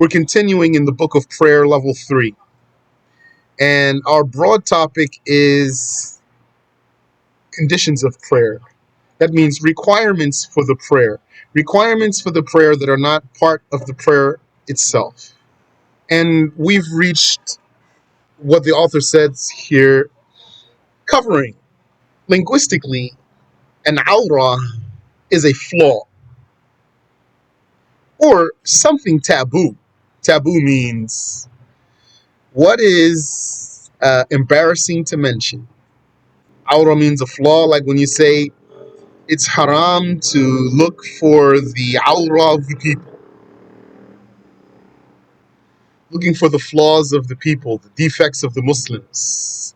We're continuing in the book of prayer, level 3. And our broad topic is conditions of prayer. That means requirements for the prayer. Requirements for the prayer that are not part of the prayer itself. And we've reached what the author says here, covering. Linguistically, an awra is a flaw or something taboo. Taboo means what is embarrassing to mention. Awra means a flaw, like when you say it's haram to look for the awra of the people, looking for the flaws of the people, the defects of the Muslims,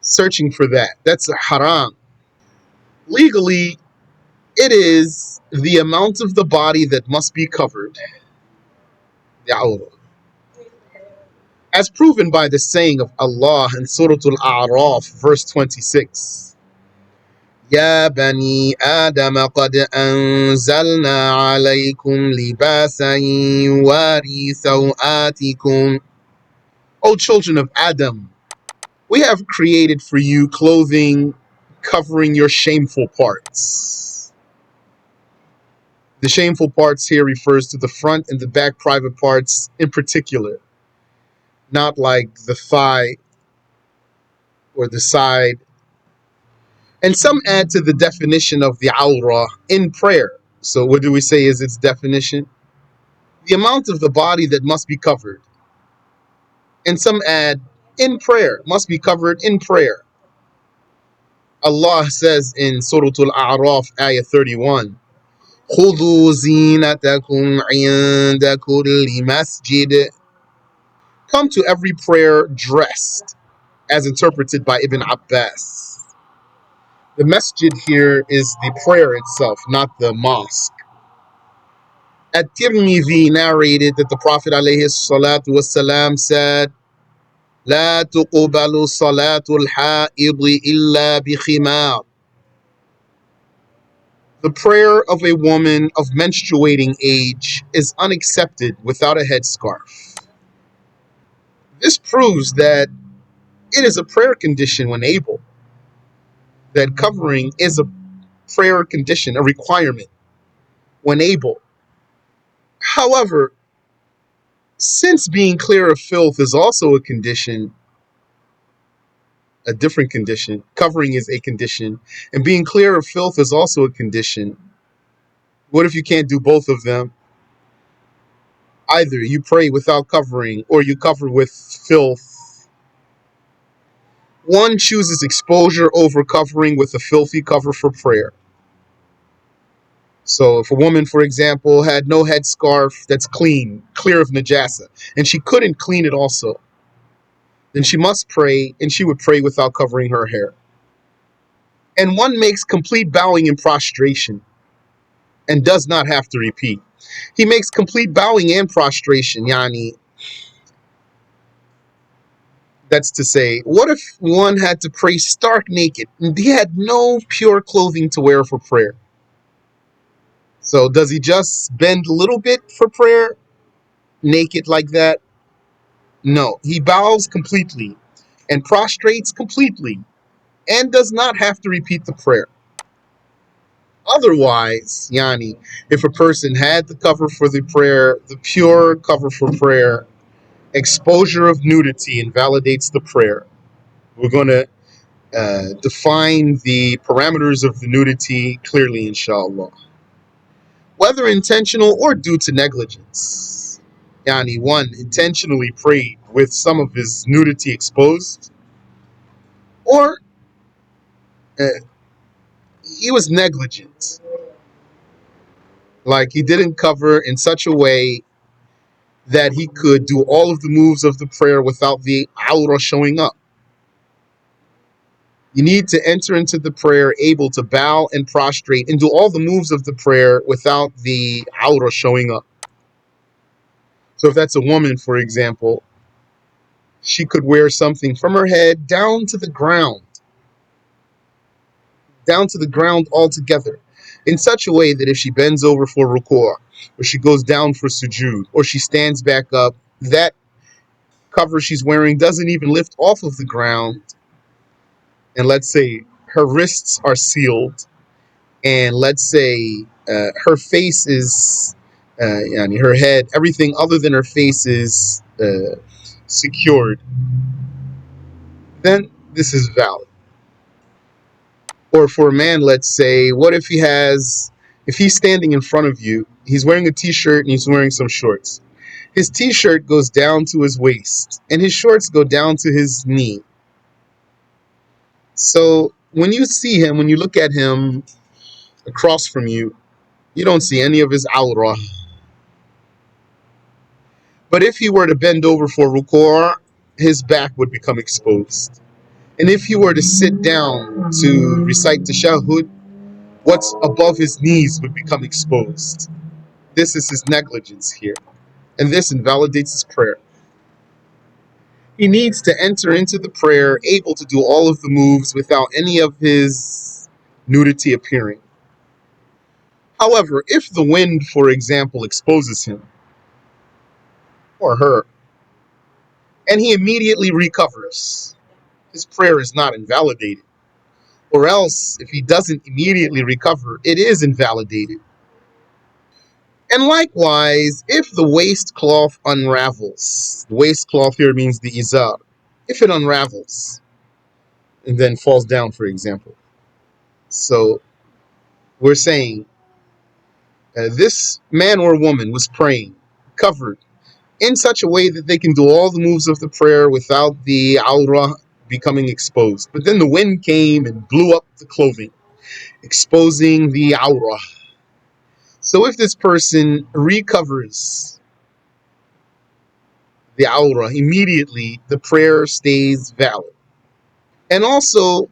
searching for that. That's haram. Legally, it is the amount of the body that must be covered, the awra, as proven by the saying of Allah in Surah Al-A'raf, verse 26. يا بني آدم قد أنزلنا عليكم لباسا يواري سوآتكم. O children of Adam, we have created for you clothing covering your shameful parts. The shameful parts here refers to the front and the back private parts in particular, not like the thigh or the side. And some add to the definition of the awra in prayer. So what do we say is its definition? The amount of the body that must be covered. And some add in prayer, must be covered in prayer. Allah says in Surah Al-A'raf, ayah 31, خُذُوا زِينَتَكُمْ عِنْدَ كُلِّ مَسْجِدٍ. Come to every prayer dressed, as interpreted by Ibn Abbas. The masjid here is the prayer itself, not the mosque. At-Tirmidhi narrated that the Prophet ﷺ said, لا تقبل صلاة الحائض إلا بخمار. The prayer of a woman of menstruating age is unaccepted without a headscarf. This proves that it is a prayer condition when able, that covering is a prayer condition, a requirement when able. However, since being clear of filth is also a condition, a different condition, covering is a condition, and being clear of filth is also a condition. What if you can't do both of them? Either you pray without covering or you cover with filth. One chooses exposure over covering with a filthy cover for prayer. So if a woman, for example, had no headscarf that's clean, clear of najasa, and she couldn't clean it also, then she must pray, and she would pray without covering her hair. And one makes complete bowing and prostration and does not have to repeat. He makes complete bowing and prostration, yani. That's to say, what if one had to pray stark naked and he had no pure clothing to wear for prayer? So does he just bend a little bit for prayer, naked like that? No, he bows completely and prostrates completely and does not have to repeat the prayer. Otherwise, yani, if a person had the cover for the prayer, the pure cover for prayer, exposure of nudity invalidates the prayer. We're going to define the parameters of the nudity clearly, inshallah. Whether intentional or due to negligence. Yani, one intentionally prayed with some of his nudity exposed, or he was negligent. Like he didn't cover in such a way that he could do all of the moves of the prayer without the awra showing up. You need to enter into the prayer able to bow and prostrate and do all the moves of the prayer without the awra showing up. So if that's a woman, for example, she could wear something from her head down to the ground altogether. in such a way that if she bends over for ruku', or she goes down for sujood, or she stands back up, that cover she's wearing doesn't even lift off of the ground. And let's say her wrists are sealed, and let's say her face is, her head, everything other than her face is secured, then this is valid. Or for a man, let's say, what if if he's standing in front of you, he's wearing a t-shirt and he's wearing some shorts. His t-shirt goes down to his waist and his shorts go down to his knee. So when you see him, when you look at him across from you, you don't see any of his awrah. But if he were to bend over for ruku', his back would become exposed. And if he were to sit down to recite tashahhud, what's above his knees would become exposed. This is his negligence here, and this invalidates his prayer. He needs to enter into the prayer able to do all of the moves without any of his nudity appearing. However, if the wind, for example, exposes him or her, and he immediately recovers, his prayer is not invalidated. Or else, if he doesn't immediately recover, it is invalidated. And likewise, if the waistcloth unravels, the waistcloth here means the izar, if it unravels and then falls down, for example. So we're saying this man or woman was praying, covered, in such a way that they can do all the moves of the prayer without the awrah becoming exposed. But then the wind came and blew up the clothing, exposing the awrah. So if this person recovers the awrah immediately, the prayer stays valid. And also,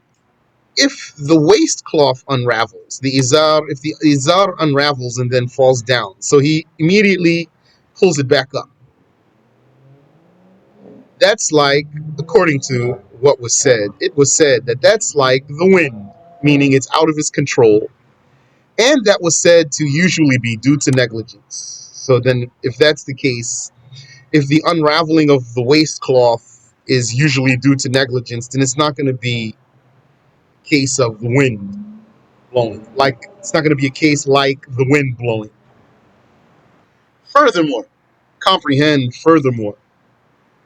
if the waistcloth unravels, if the izar unravels and then falls down, so he immediately pulls it back up. That's like, according to what was said, it was said that that's like the wind, meaning it's out of his control. And that was said to usually be due to negligence. So then, if that's the case, if the unraveling of the waistcloth is usually due to negligence, then it's not going to be a case of the wind blowing. Like, it's not going to be a case like the wind blowing. Furthermore, furthermore,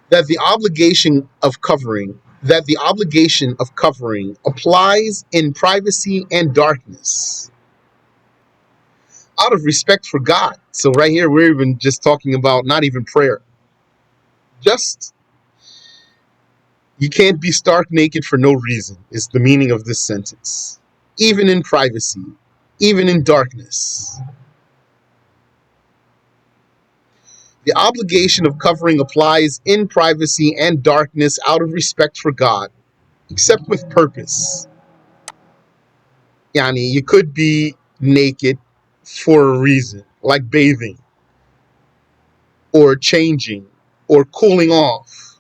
that the obligation of covering applies in privacy and darkness out of respect for God. So right here, we're even just talking about not even prayer. Just, you can't be stark naked for no reason is the meaning of this sentence. Even in privacy, even in darkness. The obligation of covering applies in privacy and darkness out of respect for God, except with purpose. Yani, you could be naked for a reason, like bathing, or changing, or cooling off.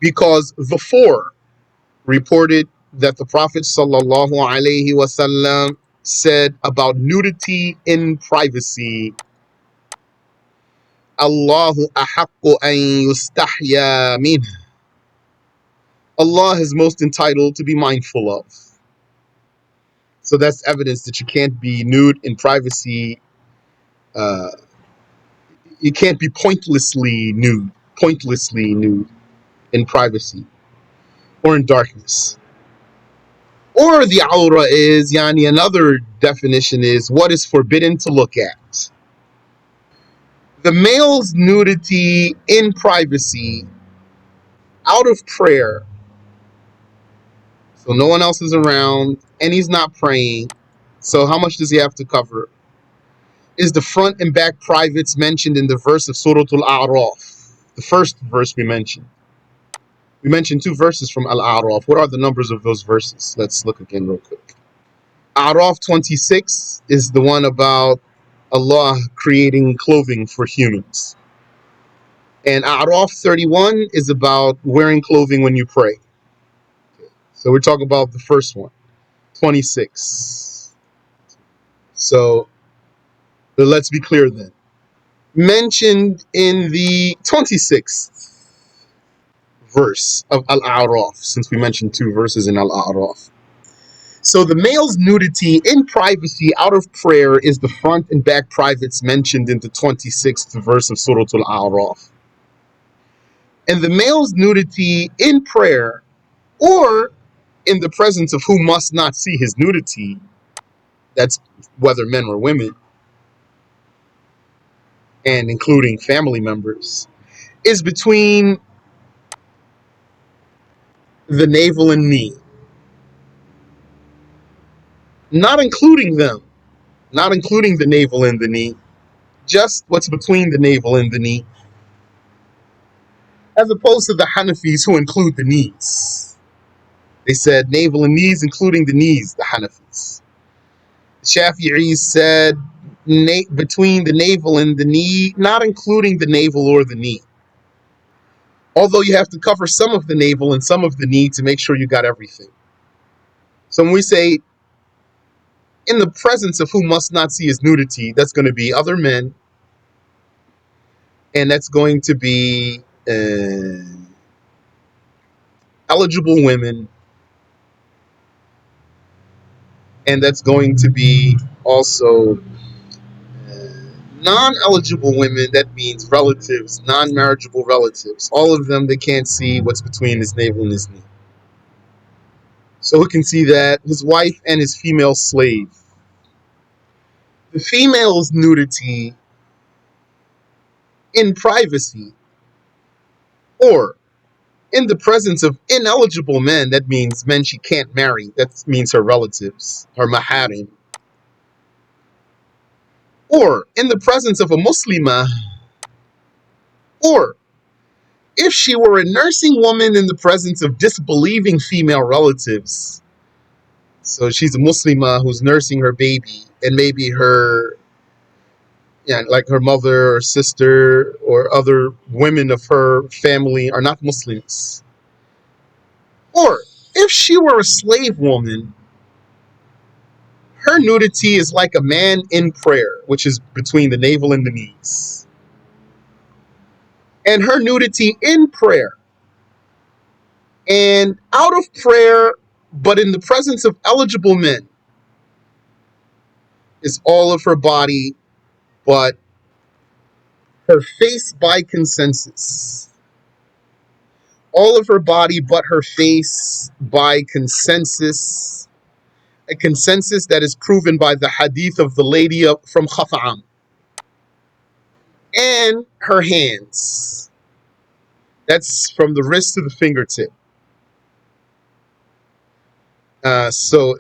Because the four reported that the Prophet ﷺ said about nudity in privacy, Allahu ahaqqu an yustahya minh. Allah is most entitled to be mindful of. So that's evidence that you can't be nude in privacy. You can't be pointlessly nude in privacy or in darkness. Or the awrah is, yani, another definition is what is forbidden to look at. The male's nudity in privacy out of prayer, so no one else is around and he's not praying, so how much does he have to cover? Is the front and back privates mentioned in the verse of Surah Al-A'raf, the first verse we mentioned. We mentioned two verses from Al-A'raf. What are the numbers of those verses? Let's look again real quick. A'raf 26 is the one about Allah creating clothing for humans. And A'raf 31 is about wearing clothing when you pray. So we're talking about the first one. 26. So let's be clear then. Mentioned in the 26th verse of Al-A'raf, since we mentioned 2 verses in Al-A'raf. So the male's nudity in privacy out of prayer is the front and back privates mentioned in the 26th verse of Surah Al-A'raf. And the male's nudity in prayer or in the presence of who must not see his nudity, that's whether men or women, and including family members, is between the navel and knee. Not including them, not including the navel and the knee, just what's between the navel and the knee, as opposed to the Hanafis who include the knees. They said navel and knees, including the knees, the Hanafis. The Shafi'is said between the navel and the knee, not including the navel or the knee. Although you have to cover some of the navel and some of the knee to make sure you got everything. So when we say in the presence of who must not see his nudity, that's going to be other men, and that's going to be eligible women, and that's going to be also non-eligible women. That means relatives, non-marriageable relatives. All of them, they can't see what's between his navel and his knee. So we can see that his wife and his female slave. The female's nudity in privacy or in the presence of ineligible men, that means men she can't marry, that means her relatives, her maharim, or in the presence of a Muslimah, or if she were a nursing woman in the presence of disbelieving female relatives. So she's a Muslimah who's nursing her baby, and maybe her, like her mother or sister or other women of her family are not Muslims. Or if she were a slave woman, her nudity is like a man in prayer, which is between the navel and the knees. And her nudity in prayer and out of prayer, but in the presence of eligible men, is all of her body, but her face by consensus. All of her body, but her face by consensus. A consensus that is proven by the hadith of the lady from Khafa'am. And her hands. That's from the wrist to the fingertip. So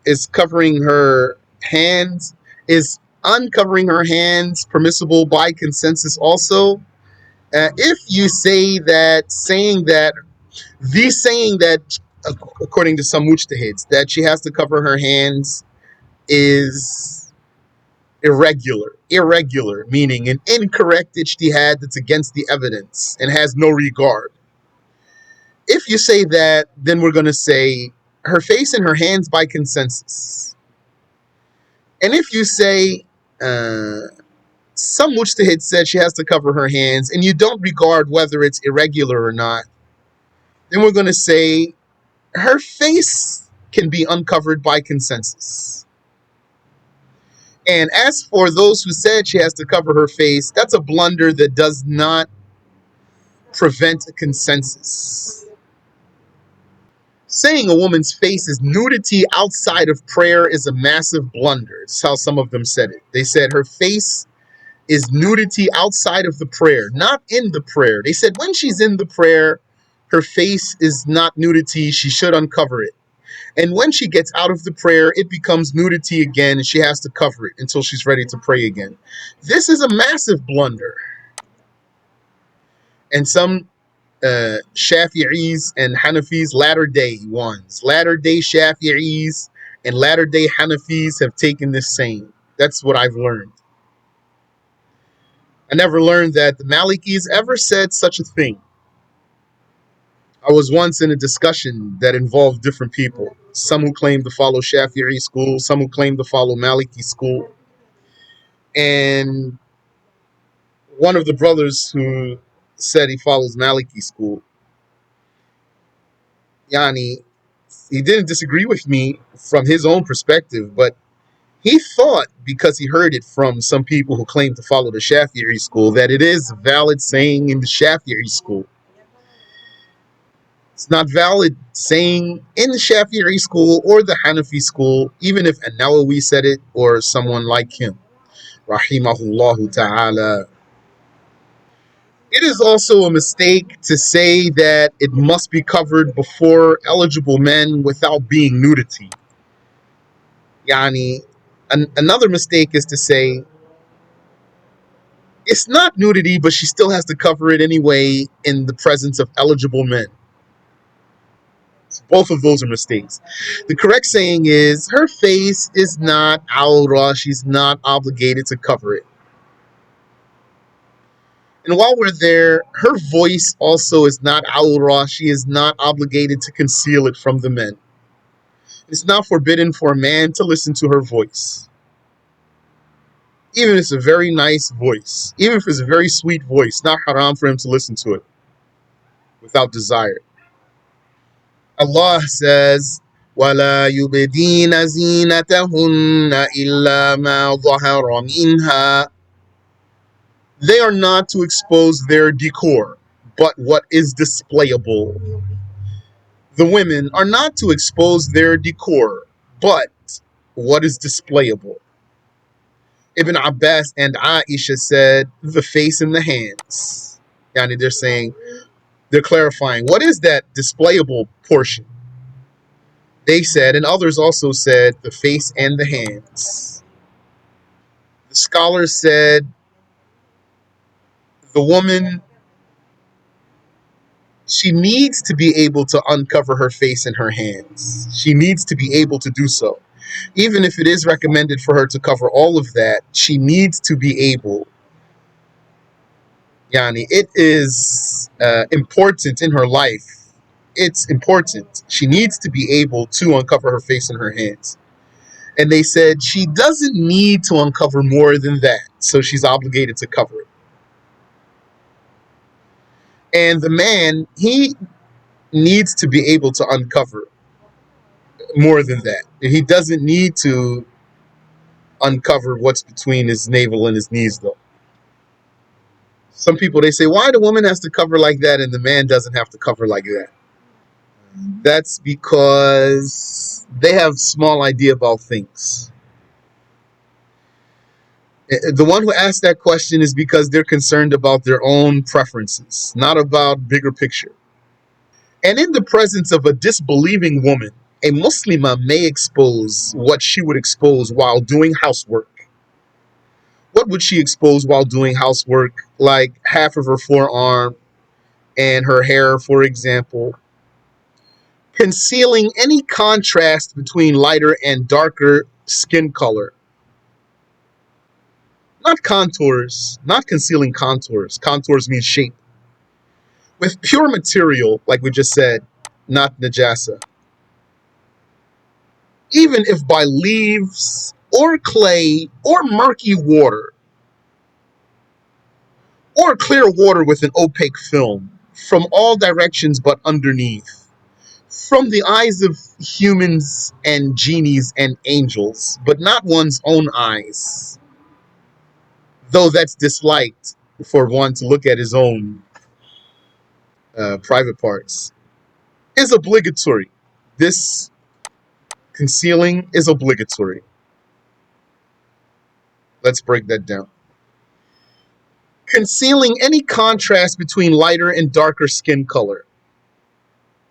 is covering her hands, is uncovering her hands permissible by consensus also? If you say that, saying that, according to some mujtahids, that she has to cover her hands is irregular, meaning an incorrect ijtihad that's against the evidence and has no regard. If you say that, then we're going to say her face and her hands by consensus. And if you say some mujtahid said she has to cover her hands and you don't regard whether it's irregular or not, then we're going to say her face can be uncovered by consensus. And as for those who said she has to cover her face, that's a blunder that does not prevent a consensus. Saying a woman's face is nudity outside of prayer is a massive blunder. It's how some of them said it. They said her face is nudity outside of the prayer, not in the prayer. They said when she's in the prayer, her face is not nudity. She should uncover it. And when she gets out of the prayer, it becomes nudity again, and she has to cover it until she's ready to pray again. This is a massive blunder. And some Shafi'is and Hanafis, latter-day ones, latter-day Shafi'is and latter-day Hanafis have taken this saying. That's what I've learned. I never learned that the Malikis ever said such a thing. I was once in a discussion that involved different people, some who claim to follow Shafi'i school, some who claim to follow Maliki school. And one of the brothers who said he follows Maliki school, Yani, he didn't disagree with me from his own perspective, but he thought, because he heard it from some people who claim to follow the Shafi'i school, that it is a valid saying in the Shafi'i school. It's not valid saying in the Shafi'i school or the Hanafi school, even if An-Nawawi said it or someone like him, rahimahullahu ta'ala. It is also a mistake to say that it must be covered before eligible men without being nudity. Yani, another mistake is to say it's not nudity, but she still has to cover it anyway in the presence of eligible men. So both of those are mistakes. The correct saying is her face is not awra. She's not obligated to cover it. And while we're there, her voice also is not awra. She is not obligated to conceal it from the men. It's not forbidden for a man to listen to her voice. Even if it's a very nice voice, even if it's a very sweet voice, not haram for him to listen to it without desire. Allah says, وَلَا يُبْدِينَ زِينَتَهُنَّ إِلَّا مَا ظَهَرَ مِنْهَا. They are not to expose their decor, but what is displayable. The women are not to expose their decor, but what is displayable. Ibn Abbas and Aisha said the face and the hands. Yani they're saying, they're clarifying, what is that displayable portion? They said, and others also said, the face and the hands. The scholars said the woman, she needs to be able to uncover her face and her hands. She needs to be able to do so. Even if it is recommended for her to cover all of that, she needs to be able. Yani, it is important in her life. It's important. She needs to be able to uncover her face and her hands. And they said she doesn't need to uncover more than that, so she's obligated to cover it. And the man, he needs to be able to uncover more than that. He doesn't need to uncover what's between his navel and his knees, though. Some people, they say, why the woman has to cover like that and the man doesn't have to cover like that? That's because they have small idea about things. The one who asked that question is because they're concerned about their own preferences, not about bigger picture. And in the presence of a disbelieving woman, a Muslimah may expose what she would expose while doing housework. What would she expose while doing housework? Like half of her forearm and her hair, for example. Concealing any contrast between lighter and darker skin color. Not contours, not concealing contours. Contours mean shape. With pure material, like we just said, not najasa. Even if by leaves or clay or murky water or clear water with an opaque film from all directions but underneath, from the eyes of humans and genies and angels, but not one's own eyes, though that's disliked for one to look at his own private parts, is obligatory. This concealing is obligatory. Let's break that down. Concealing any contrast between lighter and darker skin color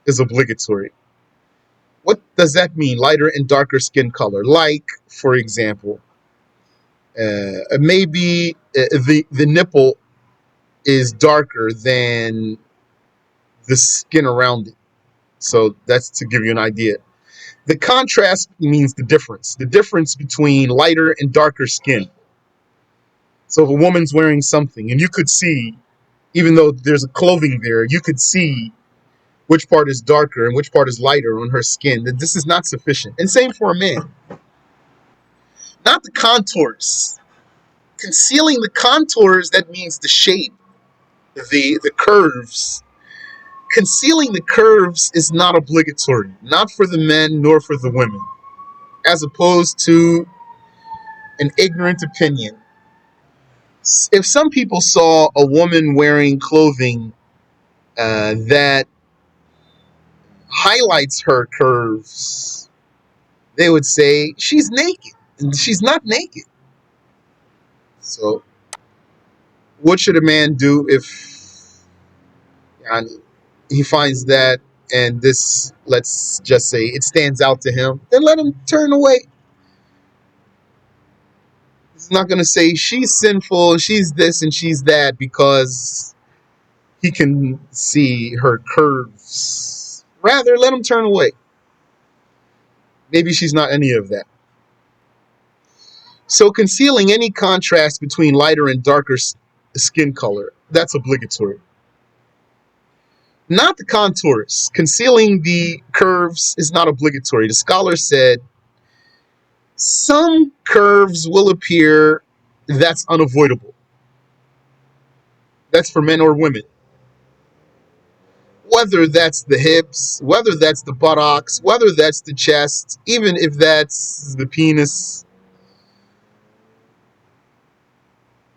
is obligatory. What does that mean, lighter and darker skin color? Like, for example, maybe the nipple is darker than the skin around it. So that's to give you an idea. The contrast means the difference between lighter and darker skin. So if a woman's wearing something and you could see, even though there's a clothing there, you could see which part is darker and which part is lighter on her skin, that this is not sufficient. And same for a man. Not the contours. Concealing the contours, that means the shape, the curves. Concealing the curves is not obligatory, not for the men nor for the women, as opposed to an ignorant opinion. If some people saw a woman wearing clothing that highlights her curves, they would say she's naked, and she's not naked. So, what should a man do if he finds that, and this, let's just say, it stands out to him? Then let him turn away. He's not going to say she's sinful, she's this, and she's that because he can see her curves. Rather, let him turn away. Maybe she's not any of that. So concealing any contrast between lighter and darker skin color, that's obligatory. Not the contours. Concealing the curves is not obligatory. The scholar said some curves will appear, that's unavoidable. That's for men or women. Whether that's the hips, whether that's the buttocks, whether that's the chest, even if that's the penis.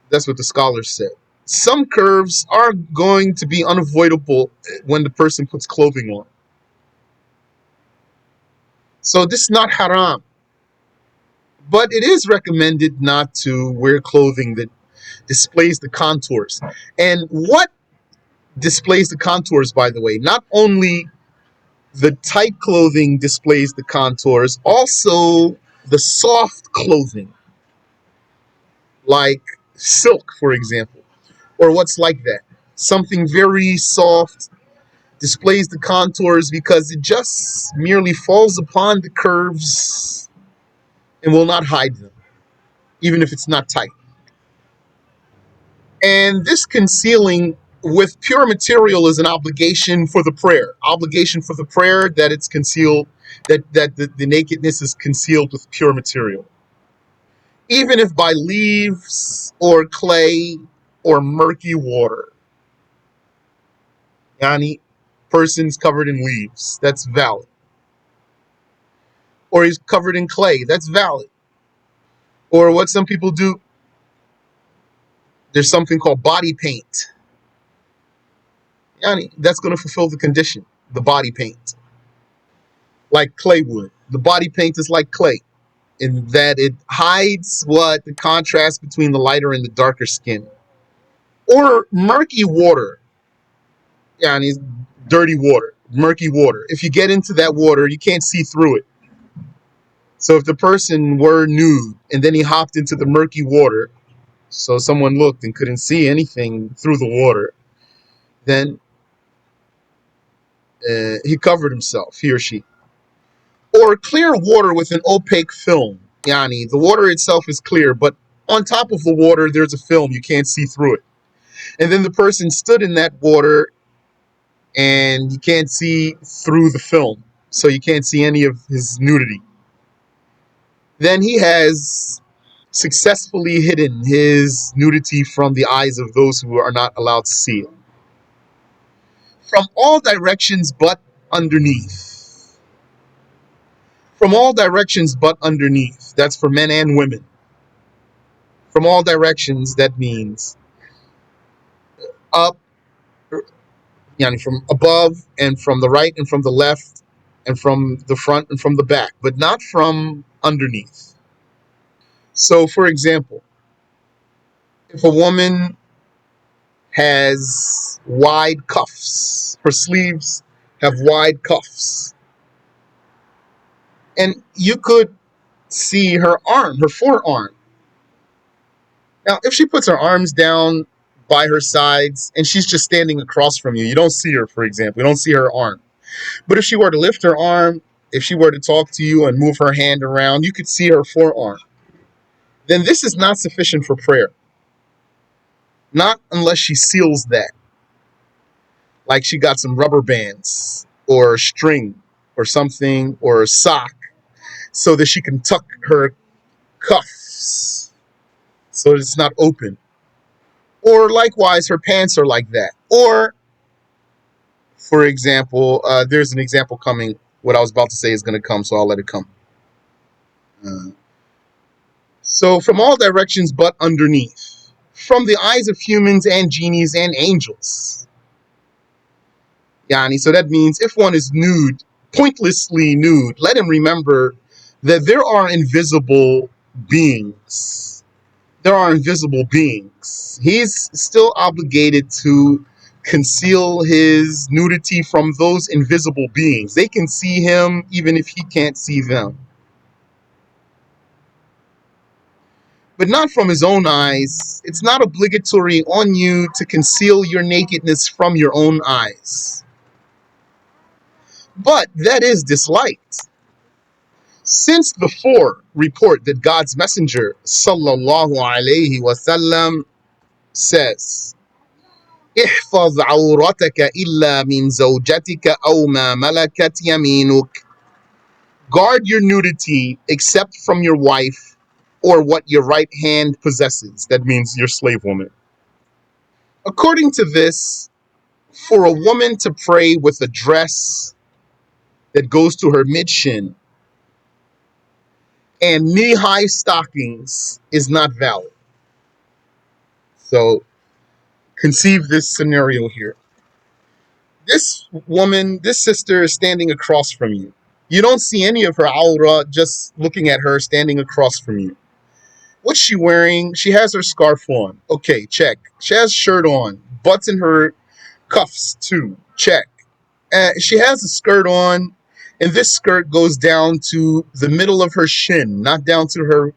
That's what the scholars said. Some curves are going to be unavoidable when the person puts clothing on. So this is not haram. But it is recommended not to wear clothing that displays the contours. And what displays the contours, by the way? Not only the tight clothing displays the contours, also the soft clothing, like silk, for example, or what's like that. Something very soft displays the contours because it just merely falls upon the curves and will not hide them, even if it's not tight. And this concealing with pure material is an obligation for the prayer. Obligation for the prayer that it's concealed, that the nakedness is concealed with pure material. Even if by leaves or clay or murky water. Yani, person's covered in leaves, that's valid. Or he's covered in clay, that's valid. Or what some people do, there's something called body paint. Yani, that's going to fulfill the condition, the body paint. Like clay would. The body paint is like clay in that it hides what? The contrast between the lighter and the darker skin. Or murky water. Yani, dirty water, murky water. If you get into that water, you can't see through it. So if the person were nude and then he hopped into the murky water, so someone looked and couldn't see anything through the water, then he covered himself, he or she. Or clear water with an opaque film. Yani, the water itself is clear, but on top of the water, there's a film. You can't see through it. And then the person stood in that water and you can't see through the film. So you can't see any of his nudity. Then he has successfully hidden his nudity from the eyes of those who are not allowed to see it. From all directions but underneath. From all directions but underneath. That's for men and women. From all directions, that means up, yani from above and from the right and from the left and from the front and from the back, but not from underneath. So, for example, if a woman has wide cuffs, her sleeves have wide cuffs, and you could see her arm, her forearm. Now, if she puts her arms down by her sides and she's just standing across from you, you don't see her, for example, you don't see her arm. But if she were to lift her arm, if she were to talk to you and move her hand around, you could see her forearm. Then this is not sufficient for prayer. Not unless she seals that. Like she got some rubber bands or a string or something or a sock so that she can tuck her cuffs so it's not open. Or likewise, her pants are like that. Or, for example, there's an example coming. What I was about to say is going to come, so I'll let it come. Uh, so, from all directions but underneath, from the eyes of humans and genies and angels. Yani, so that means if one is nude, pointlessly nude, let him remember that there are invisible beings. There are invisible beings. He's still obligated to conceal his nudity from those invisible beings. They can see him even if he can't see them. But not from his own eyes. It's not obligatory on you to conceal your nakedness from your own eyes. But that is disliked. Since the four report that God's Messenger sallallahu alaihi wasallam says, احفظ عورتك إلا من زوجتك أو ما ملكت يمينك. Guard your nudity except from your wife or what your right hand possesses. That means your slave woman. According to this, for a woman to pray with a dress that goes to her mid-shin and knee-high stockings is not valid. So conceive this scenario here. This woman, this sister is standing across from you. You don't see any of her aura just looking at her standing across from you. What's she wearing? She has her scarf on. Okay, check. She has shirt on. Button her cuffs too. Check. She has a skirt on, and this skirt goes down to the middle of her shin, not down to her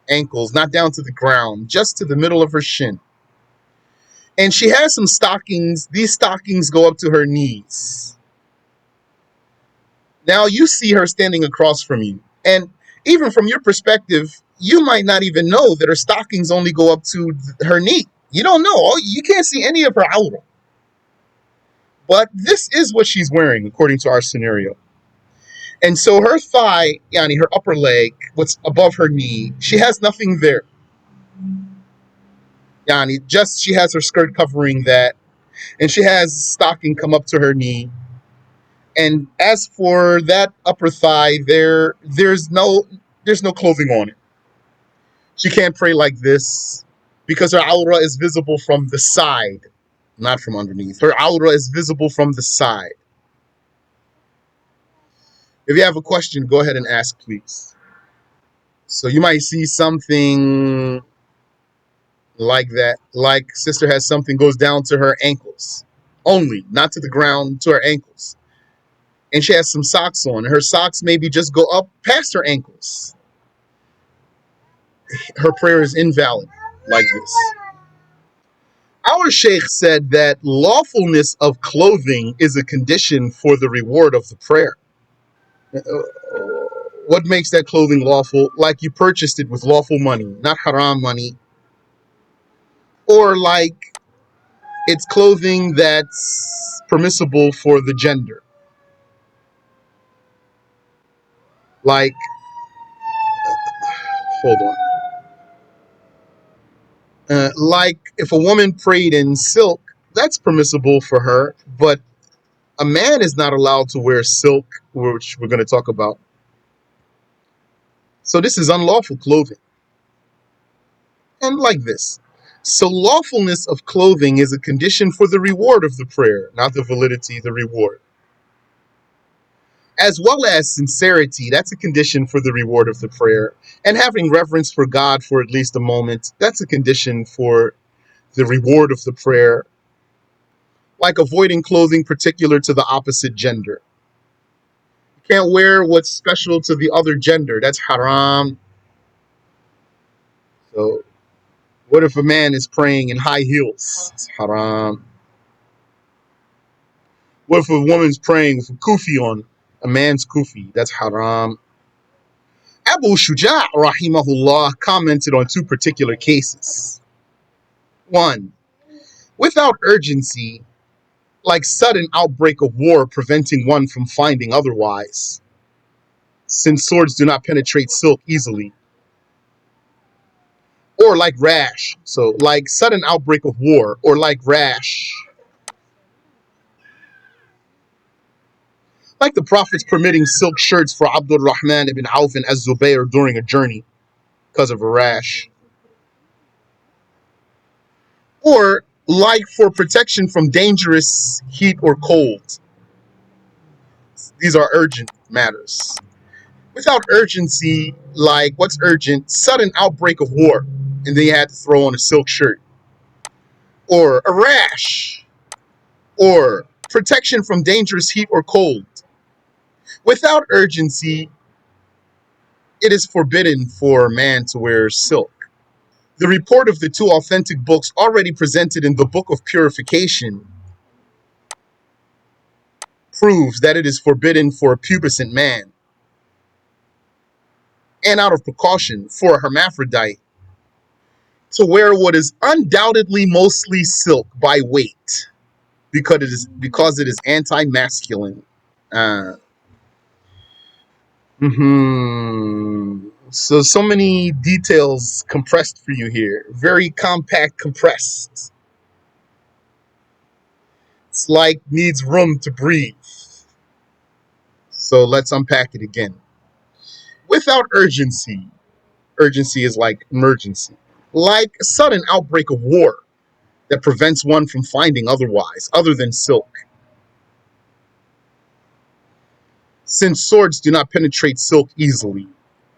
ankles, not down to the ground, just to the middle of her shin. And she has some stockings. These stockings go up to her knees. Now you see her standing across from you. And even from your perspective, you might not even know that her stockings only go up to her knee. You don't know. You can't see any of her aura. But this is what she's wearing, according to our scenario. And so her thigh, yani her upper leg, what's above her knee, she has nothing there. Yani just she has her skirt covering that, and she has stocking come up to her knee. And as for that upper thigh, there's no clothing on it. She can't pray like this because her aura is visible from the side, not from underneath. Her aura is visible from the side. If you have a question, go ahead and ask, please. So you might see something like that, like sister has something goes down to her ankles only, not to the ground, to her ankles. And she has some socks on. Her socks maybe just go up past her ankles. Her prayer is invalid like this. Our sheikh said that lawfulness of clothing is a condition for the reward of the prayer. What makes that clothing lawful? Like you purchased it with lawful money, not haram money. Or like it's clothing that's permissible for the gender. Like, hold on. Like if a woman prayed in silk, that's permissible for her, but a man is not allowed to wear silk, which we're going to talk about. So this is unlawful clothing. And like this. So lawfulness of clothing is a condition for the reward of the prayer, not the validity, the reward. As well as sincerity, that's a condition for the reward of the prayer. And having reverence for God for at least a moment, that's a condition for the reward of the prayer. Like avoiding clothing particular to the opposite gender. You can't wear what's special to the other gender. That's haram. So what if a man is praying in high heels? It's haram. What if a woman's praying with a kufi on? A man's kufi. That's haram. Abu Shuja' rahimahullah commented on two particular cases. One, without urgency, like sudden outbreak of war preventing one from finding otherwise, since swords do not penetrate silk easily. Or like rash, so like sudden outbreak of war, or like rash, like the Prophet's permitting silk shirts for Abdul Rahman ibn Auf and Az-Zubayr during a journey because of a rash. Or like for protection from dangerous heat or cold. These are urgent matters. Without urgency, like what's urgent? Sudden outbreak of war, and then you had to throw on a silk shirt. Or a rash. Or protection from dangerous heat or cold. Without urgency, it is forbidden for a man to wear silk. The report of the two authentic books already presented in the Book of Purification proves that it is forbidden for a pubescent man, and out of precaution for a hermaphrodite, to wear what is undoubtedly mostly silk by weight, because it is anti-masculine. Uh, so many details compressed for you here. Very compact, compressed. It's like needs room to breathe. So let's unpack it again. Without urgency, urgency is like emergency, like a sudden outbreak of war that prevents one from finding otherwise, other than silk. Since swords do not penetrate silk easily.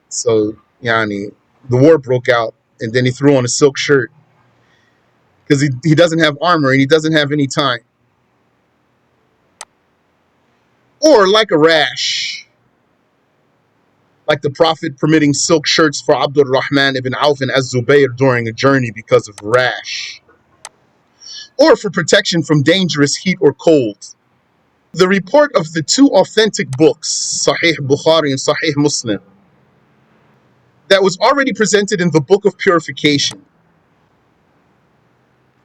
So, yani, the war broke out, and then he threw on a silk shirt because he doesn't have armor and he doesn't have any time. Or like a rash, like the Prophet permitting silk shirts for Abdul Rahman ibn Auf and Az-Zubayr during a journey because of rash. Or for protection from dangerous heat or cold. The report of the two authentic books, Sahih Bukhari and Sahih Muslim, that was already presented in the Book of Purification.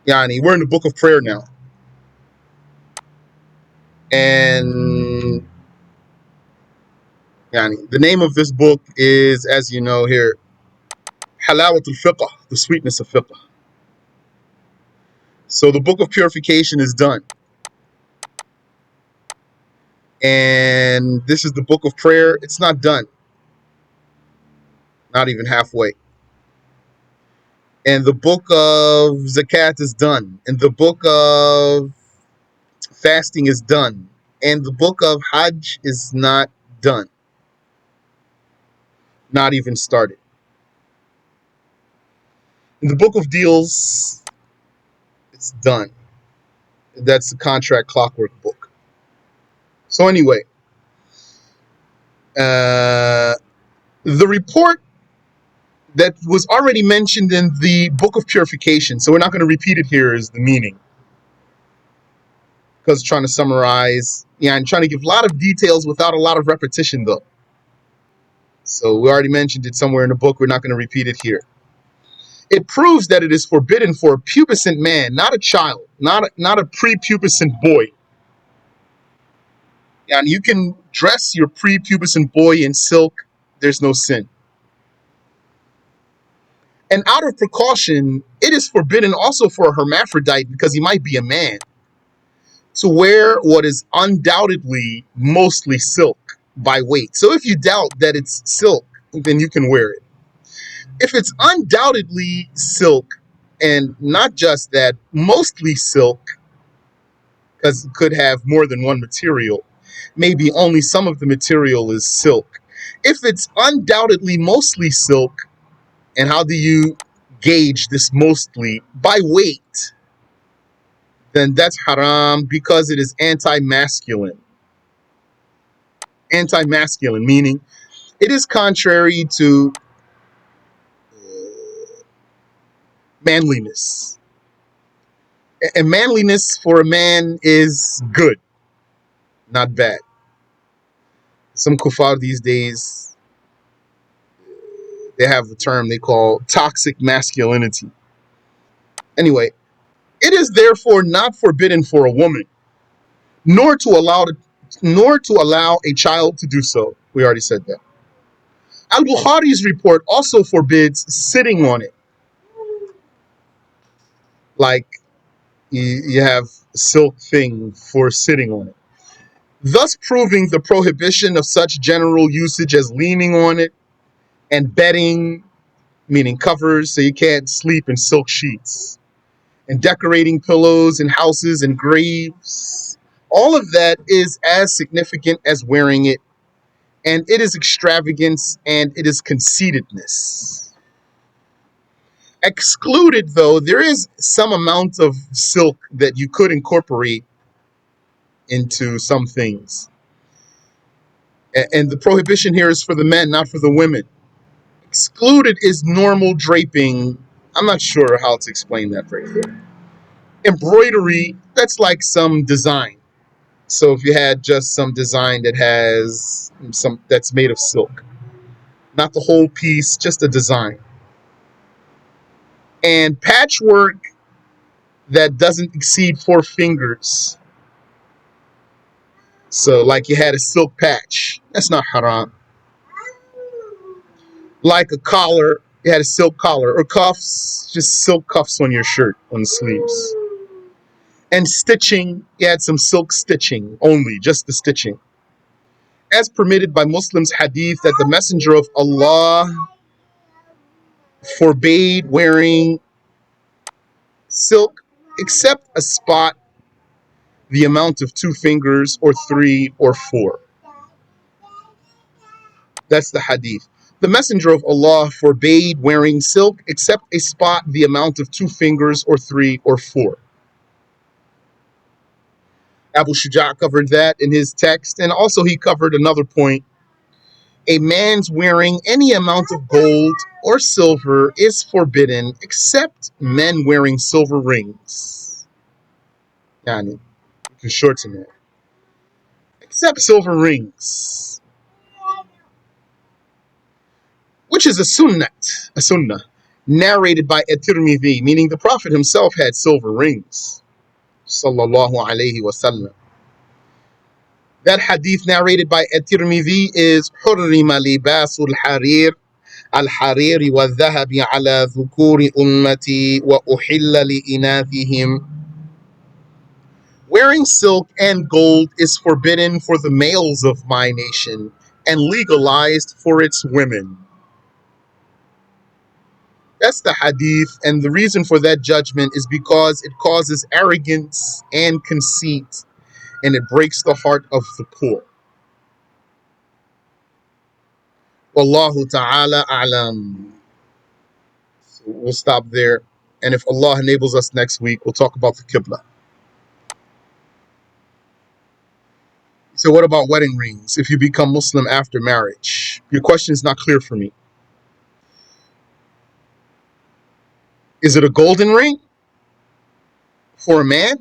Yani, we're in the Book of Prayer now. And yani, the name of this book is, as you know here, Halawat al-Fiqh, the sweetness of fiqh. So the Book of Purification is done. And this is the Book of Prayer. It's not done. Not even halfway. And the Book of Zakat is done. And the Book of Fasting is done. And the Book of Hajj is not done. Not even started. And the Book of Deals, it's done. That's the contract clockwork book. So anyway, the report that was already mentioned in the Book of Purification, so we're not going to repeat it here, is the meaning. Because trying to summarize, I'm trying to give a lot of details without a lot of repetition though. So we already mentioned it somewhere in the book, we're not going to repeat it here. It proves that it is forbidden for a pubescent man, not a child, not a prepubescent boy. And you can dress your prepubescent boy in silk, there's no sin. And out of precaution, it is forbidden also for a hermaphrodite, because he might be a man, to wear what is undoubtedly mostly silk by weight. So if you doubt that it's silk, then you can wear it. If it's undoubtedly silk, and not just that, mostly silk, because it could have more than one material, maybe only some of the material is silk. If it's undoubtedly mostly silk, and how do you gauge this mostly? By weight. Then that's haram, because it is anti-masculine. Anti-masculine, meaning it is contrary to manliness. And manliness for a man is good, not bad. Some kuffar these days, they have a term they call toxic masculinity. Anyway, it is therefore not forbidden for a woman nor to allow a child to do so. We already said that. Al-Bukhari's report also forbids sitting on it. Like you have silk thing for sitting on it, thus proving the prohibition of such general usage as leaning on it and bedding, meaning covers, so you can't sleep in silk sheets, and decorating pillows in houses and graves. All of that is as significant as wearing it, and it is extravagance and it is conceitedness. Excluded, though, there is some amount of silk that you could incorporate into some things. And the prohibition here is for the men, not for the women. Excluded is normal draping. I'm not sure how to explain that right there. Embroidery, that's like some design. So if you had just some design that has some that's made of silk, not the whole piece, just a design. And patchwork that doesn't exceed 4 fingers. So like you had a silk patch, that's not haram. Like a collar, you had a silk collar, or cuffs, just silk cuffs on your shirt, on the sleeves. And stitching, you had some silk stitching only, just the stitching. As permitted by Muslims' hadith that the Messenger of Allah forbade wearing silk except a spot the amount of 2 fingers or 3 or 4. That's the hadith. The Messenger of Allah forbade wearing silk except a spot the amount of 2 fingers or 3 or 4. Abu Shuja' covered that in his text, and also he covered another point. A man's wearing any amount of gold or silver is forbidden except men wearing silver rings. Yani, you can shorten that. Except silver rings, which is a sunnah, narrated by At-Tirmidhi, meaning the Prophet himself had silver rings. Sallallahu alayhi wasallam. That hadith narrated by At-Tirmidhi is حُرِّمَ لِبَاسُ الْحَرِيرِ الْحَرِيرِ وَالذَّهَبِ عَلَى ذُكُورِ أُمَّتِي وَأُحِلَّ لِإِنَاثِهِمْ. Wearing silk and gold is forbidden for the males of my nation and legalized for its women. That's the hadith, and the reason for that judgment is because it causes arrogance and conceit, and it breaks the heart of the poor. Wallahu ta'ala a'lam. So we'll stop there, and if Allah enables us next week, we'll talk about the Qibla. So what about wedding rings if you become Muslim after marriage? Your question is not clear for me. Is it a golden ring for a man?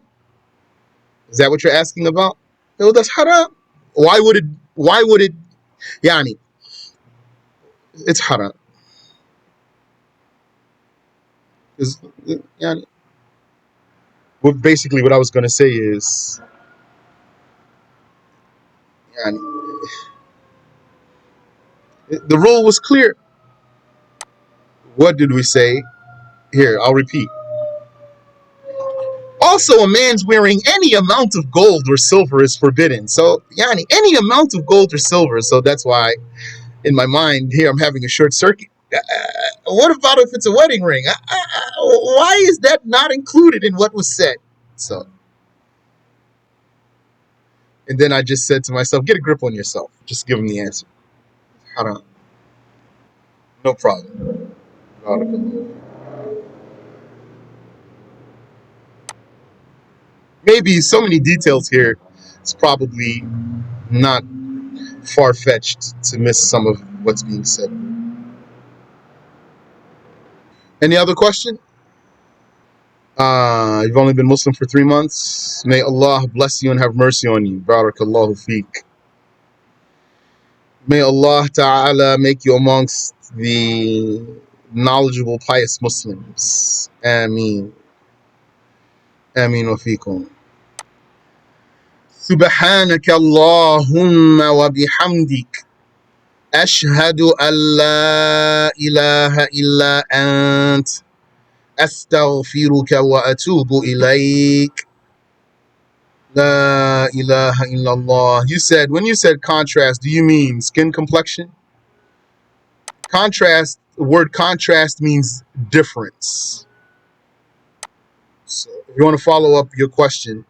Is that what you're asking about? No, that's haram. Why would it, yani, it's haram. Yani, basically what I was going to say is, yani, the rule was clear. What did we say? Here, I'll repeat. Also, a man's wearing any amount of gold or silver is forbidden. So, yani, any amount of gold or silver. So that's why, in my mind, here I'm having a short circuit. What about if it's a wedding ring? Why is that not included in what was said? So, and then I just said to myself, get a grip on yourself. Just give him the answer. Haram. No problem. Maybe so many details here, it's probably not far-fetched to miss some of what's being said. Any other question? You've only been Muslim for 3 months. May Allah bless you and have mercy on you. Barakallahu feek. May Allah Ta'ala make you amongst the knowledgeable, pious Muslims. Ameen. Ameen wa feekum. Subhanaka Allahumma wa bihamdik. Ashhadu an la ilaha illa ant. Astaghfiruka wa atubu ilayk. La ilaha illallah. When you said contrast, do you mean skin complexion? Contrast, the word contrast means difference. So if you want to follow up your question,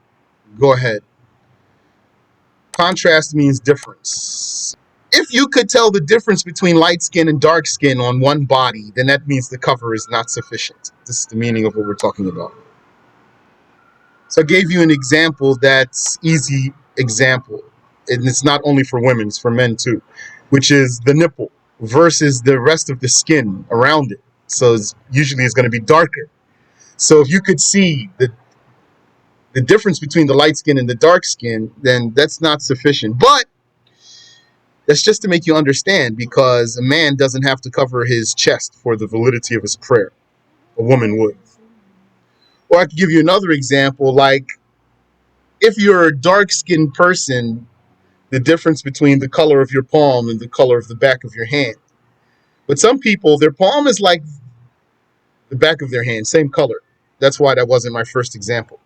go ahead. Contrast means difference. If you could tell the difference between light skin and dark skin on one body, then that means the cover is not sufficient. This is the meaning of what we're talking about. So I gave you an example that's easy example. And it's not only for women, it's for men too, which is the nipple versus the rest of the skin around it. So usually it's going to be darker. So if you could see the difference between the light skin and the dark skin, then that's not sufficient. But that's just to make you understand, because a man doesn't have to cover his chest for the validity of his prayer. A woman would. Or I could give you another example, like if you're a dark-skinned person, the difference between the color of your palm and the color of the back of your hand. But some people, their palm is like the back of their hand, same color. That's why that wasn't my first example.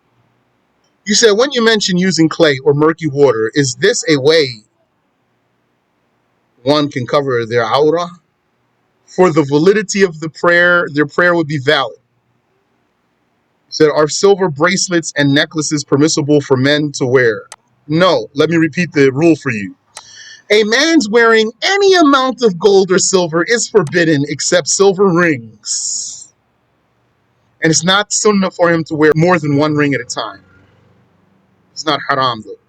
You said when you mention using clay or murky water, is this a way one can cover their aura? For the validity of the prayer, their prayer would be valid. You said, are silver bracelets and necklaces permissible for men to wear? No. Let me repeat the rule for you. A man's wearing any amount of gold or silver is forbidden except silver rings. And it's not sunnah for him to wear more than one ring at a time. It's not haram though.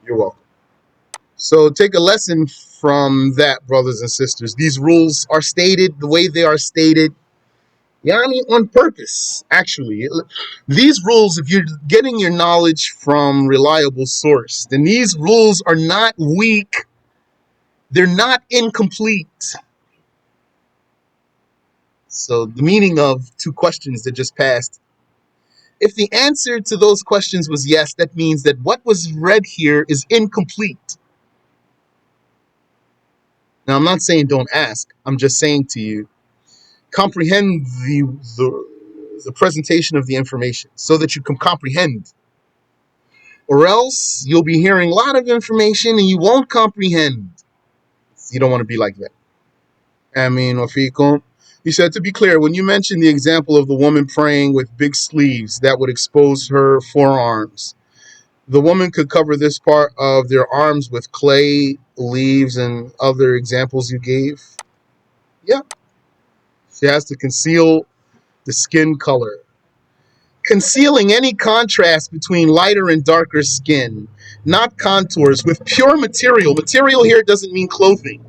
You're welcome. So take a lesson from that, brothers and sisters. These rules are stated the way they are stated, yani on purpose, actually. These rules, if you're getting your knowledge from reliable source, then these rules are not weak. They're not incomplete. So the meaning of two questions that just passed, if the answer to those questions was yes, that means that what was read here is incomplete. Now, I'm not saying don't ask. I'm just saying to you, comprehend the presentation of the information so that you can comprehend. Or else you'll be hearing a lot of information and you won't comprehend. You don't want to be like that. Ameen wa fiikum. He said, to be clear, when you mentioned the example of the woman praying with big sleeves that would expose her forearms, the woman could cover this part of their arms with clay, leaves, and other examples you gave? Yeah. She has to conceal the skin color. Concealing any contrast between lighter and darker skin, not contours, with pure material. Material here doesn't mean clothing.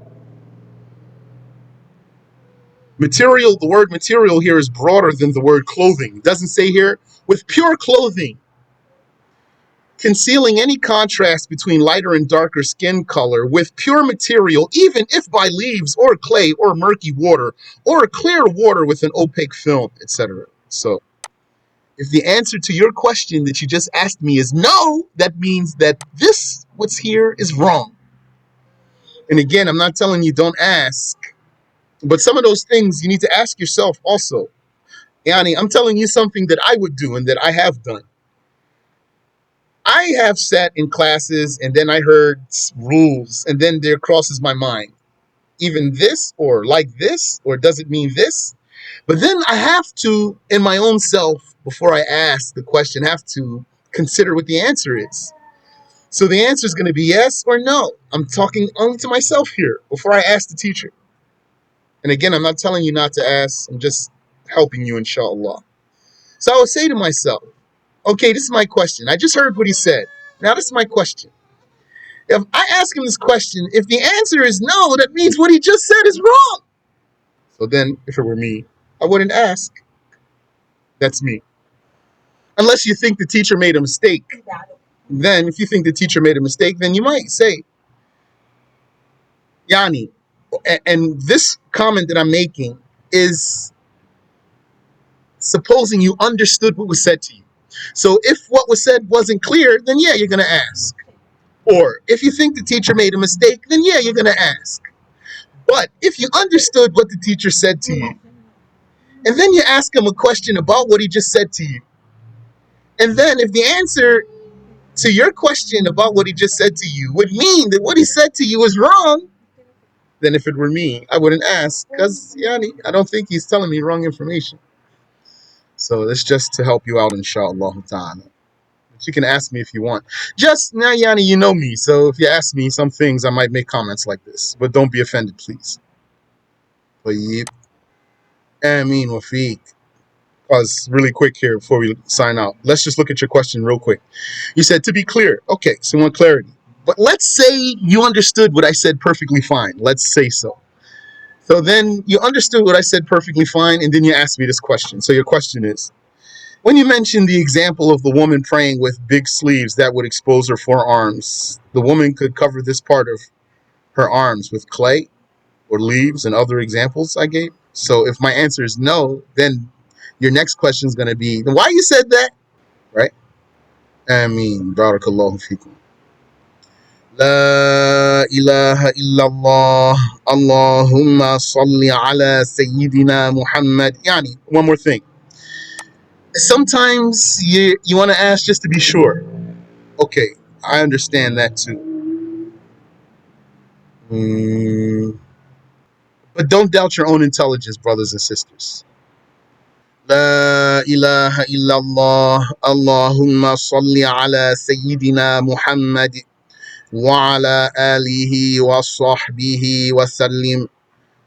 Material, the word material here is broader than the word clothing. It doesn't say here, with pure clothing. Concealing any contrast between lighter and darker skin color with pure material, even if by leaves or clay or murky water or clear water with an opaque film, etc. So, if the answer to your question that you just asked me is no, that means that what's here, is wrong. And again, I'm not telling you don't ask, but some of those things you need to ask yourself also. Yani, I'm telling you something that I would do and that I have done. I have sat in classes and then I heard rules and then there crosses my mind, even this or like this, or does it mean this? But then I have to, in my own self, before I ask the question, have to consider what the answer is. So the answer is going to be yes or no. I'm talking only to myself here before I ask the teacher. And again, I'm not telling you not to ask. I'm just helping you, inshallah. So I would say to myself, okay, this is my question. I just heard what he said. Now this is my question. If I ask him this question, if the answer is no, that means what he just said is wrong. So then, if it were me, I wouldn't ask. That's me. Unless you think the teacher made a mistake. Then, if you think the teacher made a mistake, then you might say, Yani, and this comment that I'm making is supposing you understood what was said to you. So if what was said wasn't clear, then yeah, you're going to ask. Or if you think the teacher made a mistake, then yeah, you're going to ask. But if you understood what the teacher said to you, and then you ask him a question about what he just said to you, and then if the answer to your question about what he just said to you would mean that what he said to you was wrong, then if it were me, I wouldn't ask, because Yani, I don't think he's telling me wrong information. So that's just to help you out, inshallah ta'ala. But you can ask me if you want. Just now, Yani, you know me, so if you ask me some things, I might make comments like this. But don't be offended, please. طيب. Ameen Wafiq. Pause really quick here before we sign out. Let's just look at your question real quick. You said to be clear. Okay, so you want clarity. But let's say you understood what I said perfectly fine. Let's say so. So then you understood what I said perfectly fine, and then you asked me this question. So your question is, when you mentioned the example of the woman praying with big sleeves that would expose her forearms, the woman could cover this part of her arms with clay or leaves and other examples I gave. So if my answer is no, then your next question is going to be, why you said that? Right? Ameen. Barakallahu fikum. La ilaha illallah. Allahumma salli ala Sayyidina Muhammad. Yani, one more thing. Sometimes you want to ask just to be sure. Okay, I understand that too. But don't doubt your own intelligence, brothers and sisters. La ilaha illallah. Allahumma salli ala Sayyidina Muhammad wa ala alihi wa sahbihi wa sallim.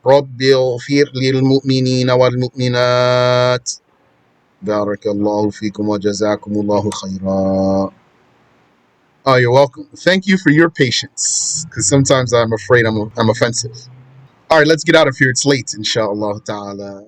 Rabbi اغفر للمؤمنين والمؤمنات. بارك الله فيكم وجزاكم الله خيرا. Oh, you're welcome. Thank you for your patience, because sometimes I'm afraid I'm offensive. All right, let's get out of here. It's late, inshallah ta'ala.